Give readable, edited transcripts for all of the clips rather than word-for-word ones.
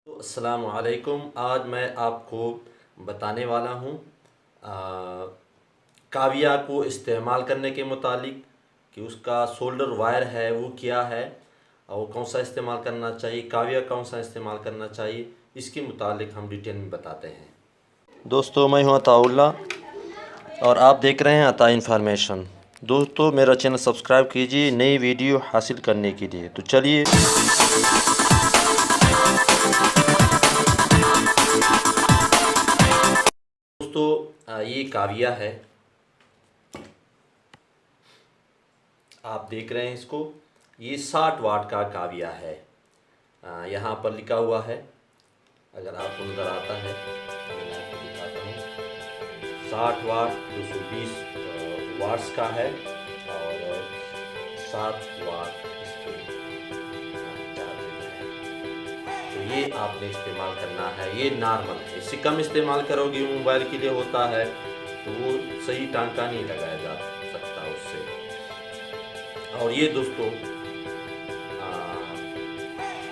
अस्सलाम वालेकुम। आज मैं आपको बताने वाला हूँ काविया को इस्तेमाल करने के मुतालिक कि उसका सोल्डर वायर है वो क्या है और कौन सा इस्तेमाल करना चाहिए, काविया कौन सा इस्तेमाल करना चाहिए, इसके मुतालिक हम डिटेल में बताते हैं। दोस्तों, मैं हूँ अताउल्ला और आप देख रहे हैं अता इन्फॉर्मेशन। दोस्तों, मेरा चैनल सब्सक्राइब कीजिए नई वीडियो हासिल करने के लिए। तो चलिए दोस्तों, ये काविया है, आप देख रहे हैं इसको। ये 60 वाट का काविया है। यहाँ पर लिखा हुआ है, अगर आपको नज़र आता है तो मैं आपको दिखाता हूँ। 60 वाट 220 वाट्स का है और 7 वाट इसके चार्जिंग है। तो ये आपने इस्तेमाल करना है, ये नॉर्मल है। इससे कम इस्तेमाल करोगे, मोबाइल के लिए होता है तो वो सही टांका नहीं लगाया जा सकता उससे। और ये दोस्तों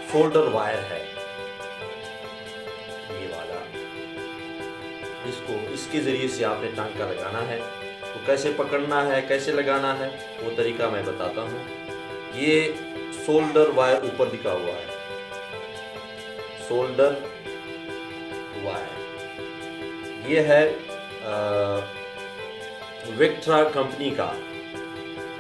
सोल्डर वायर है, ये वाला। इसके ज़रिए से आपने टांका लगाना है। तो कैसे पकड़ना है, कैसे लगाना है, वो तरीका मैं बताता हूँ। ये सोल्डर वायर ऊपर लिखा हुआ है, सोल्डर वायर। ये है वेक्ट्रा कंपनी का।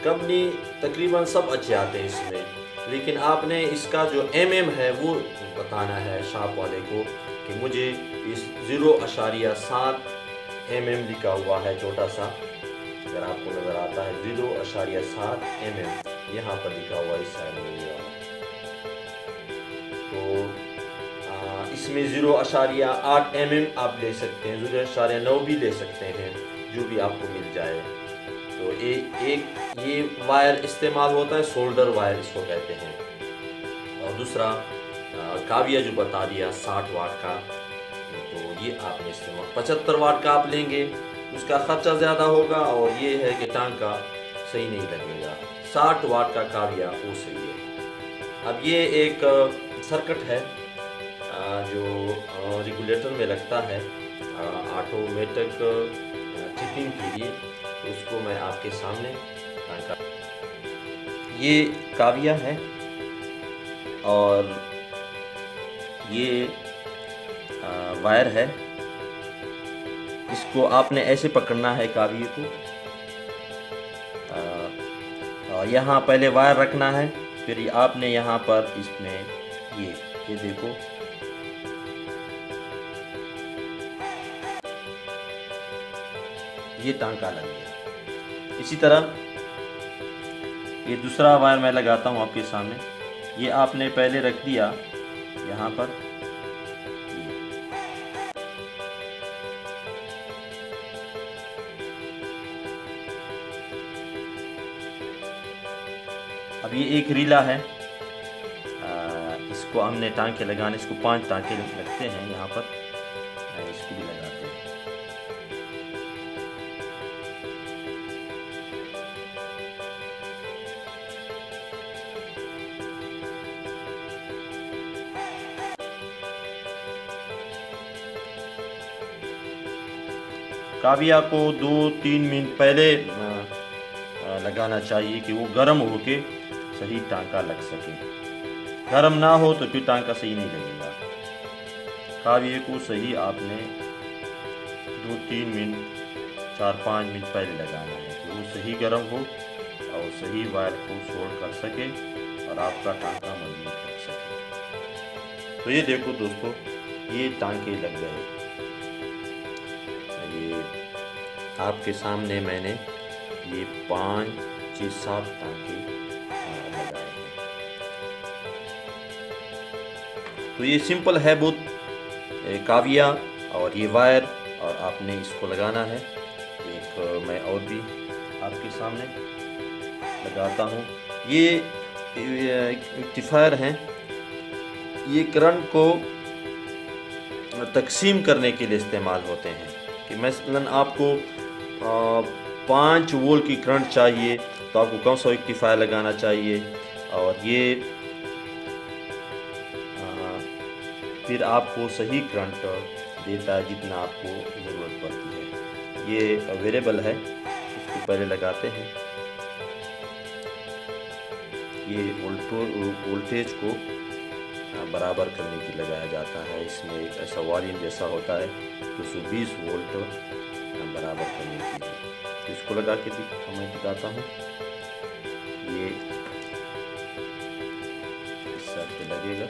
कंपनी तकरीबन सब अच्छे आते हैं इसमें, लेकिन आपने इसका जो है वो बताना है शॉप वाले को कि मुझे इस 0.7 लिखा हुआ है, छोटा सा, अगर आपको नज़र आता है 0.7 यहाँ पर लिखा हुआ इस साइड में ये वाला। तो इसमें 0.8 आप ले सकते हैं, 0.9 भी ले सकते हैं, जो भी आपको मिल जाए। तो ये वायर इस्तेमाल होता है, सोल्डर वायर इसको कहते हैं। और दूसरा काविया जो बता दिया 60 वाट का, तो ये आपने इस्तेमाल 75 वाट का आप लेंगे, उसका ख़र्चा ज़्यादा होगा और ये है कि टांका सही नहीं लगेगा। 60 वाट का काविया वो सही है। अब ये एक सर्किट है जो रेगुलेटर में लगता है ऑटोमेटिक ट्रिपिंग के लिए। तो उसको मैं आपके सामने टांका, ये काविया है और ये वायर है। इसको आपने ऐसे पकड़ना है काविये को, और यहाँ पहले वायर रखना है, फिर आपने यहाँ पर इसमें ये देखो, ये टांका लग गया। इसी तरह ये दूसरा वायर मैं लगाता हूँ आपके सामने। ये आपने पहले रख दिया यहाँ पर, अब ये एक रीला है, इसको हमने टांके लगाने, इसको 5 टांके लगते हैं यहाँ पर, इसको भी लगाते हैं। काविया को 2-3 मिनट पहले लगाना चाहिए कि वो गर्म होके सही टांका लग सके। गर्म ना हो तो फिर टांका सही नहीं लगेगा। काविये को सही आपने 2-3 मिनट 4-5 मिनट पहले लगाना है कि वो सही गर्म हो और सही वायर को सोल्ड कर सके और आपका टांका मजबूत लग सके। तो ये देखो दोस्तों, ये टांके लग गए। ये आपके सामने मैंने ये 5-6-7 टांके लगाए हैं। तो ये सिंपल है बहुत, काविया और ये वायर, और आपने इसको लगाना है। एक मैं और भी आपके सामने लगाता हूँ। ये रेक्टिफायर हैं, ये करंट को तकसीम करने के लिए इस्तेमाल होते हैं। कि मसलन आपको 5 वोल्ट की करंट चाहिए तो आपको कौन सा रेक्टिफायर लगाना चाहिए, और ये फिर आपको सही करंट देता है जितना आपको ज़रूरत पड़ती है। ये वेरिएबल है, इसको पहले लगाते हैं। ये वोल्टेज को बराबर करने की लगाया जाता है। इसमें एक ऐसा वायरिंग जैसा होता है 220 वोल्ट बराबर करने के लिए। तो इसको लगा के मैं दिखाता हूँ। ये इस साइड पे लगेगा।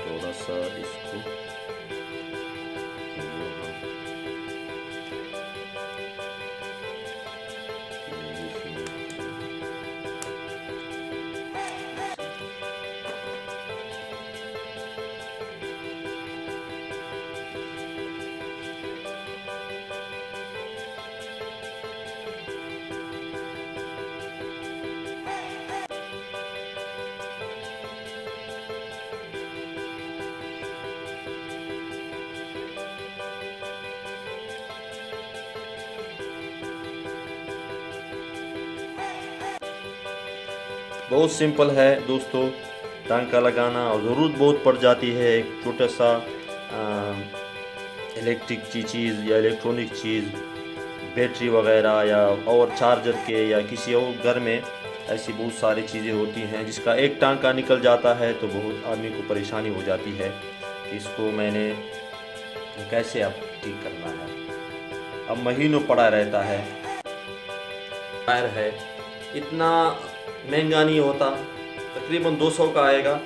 थोड़ा सा इसको बहुत सिंपल है दोस्तों टांका लगाना, और ज़रूरत बहुत पड़ जाती है एक छोटा सा इलेक्ट्रिक चीज़ या इलेक्ट्रॉनिक चीज़, बैटरी वगैरह या और चार्जर के, या किसी और घर में ऐसी बहुत सारी चीज़ें होती हैं जिसका एक टांका निकल जाता है तो बहुत आदमी को परेशानी हो जाती है। इसको मैंने कैसे अब ठीक करना है, अब महीनों पड़ा रहता है। वायर है, इतना महंगा नहीं होता, तकरीबन 200 का आएगा,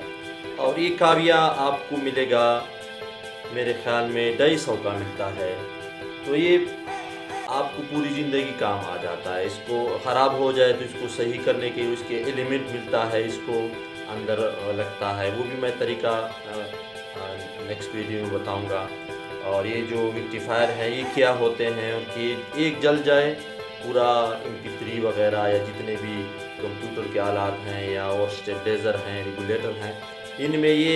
और ये काविया आपको मिलेगा मेरे ख्याल में 250 का मिलता है। तो ये आपको पूरी ज़िंदगी काम आ जाता है। इसको ख़राब हो जाए तो इसको सही करने के उसके एलिमेंट मिलता है, इसको अंदर लगता है, वो भी मैं तरीका नेक्स्ट वीडियो में बताऊंगा। और ये जो रेक्टिफायर है ये क्या होते हैं, कि एक जल जाए पूरा MP3 वगैरह या जितने भी कंप्यूटर के आलात हैं या और स्टेबलाइजर हैं, रेगुलेटर हैं, इनमें ये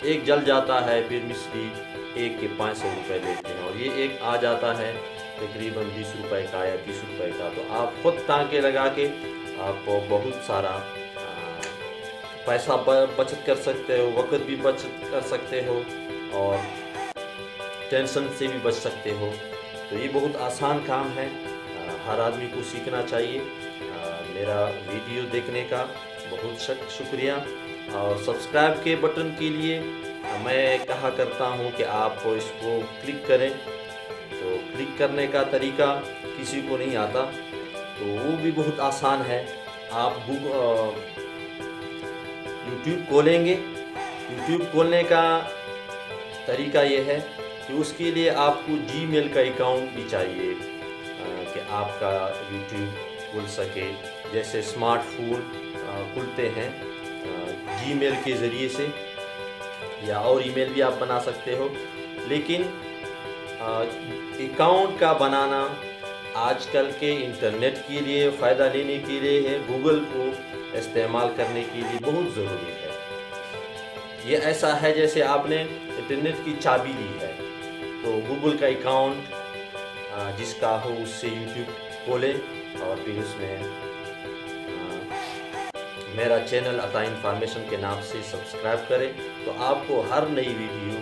एक जल जाता है, फिर मिस्त्री एक के 500 रुपये लेते हैं, और ये एक आ जाता है तकरीबन 20 रुपये का या 30 रुपये का। तो आप खुद टाँके लगा के आप बहुत सारा पैसा बचत कर सकते हो, वक्त भी बचत कर सकते हो, और टेंशन से भी बच सकते हो। तो ये बहुत आसान काम है, हर आदमी को सीखना चाहिए। मेरा वीडियो देखने का बहुत शुक्रिया, और सब्सक्राइब के बटन के लिए मैं कहा करता हूँ कि आप इसको क्लिक करें। तो क्लिक करने का तरीका किसी को नहीं आता, तो वो भी बहुत आसान है। आप यूट्यूब खोलेंगे, यूट्यूब खोलने का तरीका ये है कि उसके लिए आपको जीमेल का अकाउंट भी चाहिए कि आपका यूट्यूब खुल सके। जैसे स्मार्टफोन खुलते हैं जीमेल के ज़रिए से, या और ईमेल भी आप बना सकते हो, लेकिन अकाउंट का बनाना आजकल के इंटरनेट के लिए फ़ायदा लेने के लिए है, गूगल को इस्तेमाल करने के लिए बहुत ज़रूरी है। ये ऐसा है जैसे आपने इंटरनेट की चाबी ली है, तो गूगल का अकाउंट जिसका हो उससे यूट्यूब खोलें, और फिर उसमें मेरा चैनल अता इन्फॉर्मेशन के नाम से सब्सक्राइब करें, तो आपको हर नई वीडियो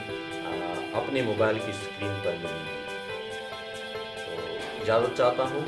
अपने मोबाइल की स्क्रीन पर मिलेगी। तो इजाज़त चाहता हूँ।